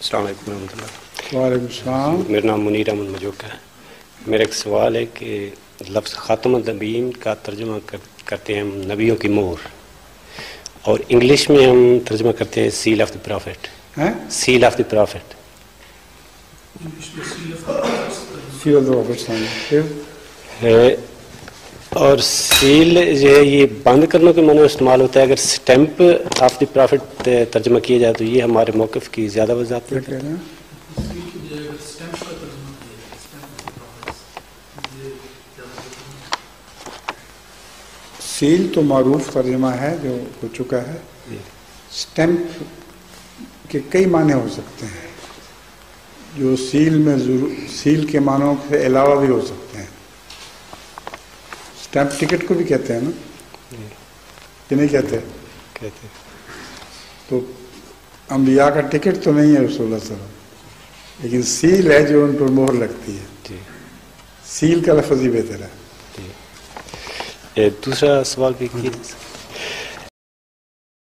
السلام علیکم ورحمۃ اللہ. وعلیکم السلام. میرا نام منیر احمد مجوکا ہے. میرا ایک سوال ہے کہ لفظ خاتم النبیین کا ترجمہ کرتے ہیں ہم نبیوں کی مہر، اور انگلش میں ہم ترجمہ کرتے ہیں sale of the profit. Sale of the profit. اور سیل جو ہے یہ بند کرنے کے معنی نہیں ہوتا ہے. اگر سٹیمپ آف دی پرافٹ ترجمہ کیا جائے تو یہ ہمارے موقف کی زیادہ وضاحت ہے. سیل تو معروف ترجمہ ہے جو ہو چکا ہے. سٹیمپ کے کئی معنی ہو سکتے ہیں جو سیل کے معنوں سے علاوہ بھی ہو سکتے ہیں. اسٹیمپ ٹکٹ کو بھی کہتے ہیں نا کہ نہیں کہتے؟ تو انبیاء کا ٹکٹ تو نہیں ہے رسول اللہ صلی اللہ علیہ وسلم، لیکن سیل ہے جو ان پر مہر لگتی ہے. سیل کا لفظ ہی بہتر ہے. دوسرا سوال بھی کیا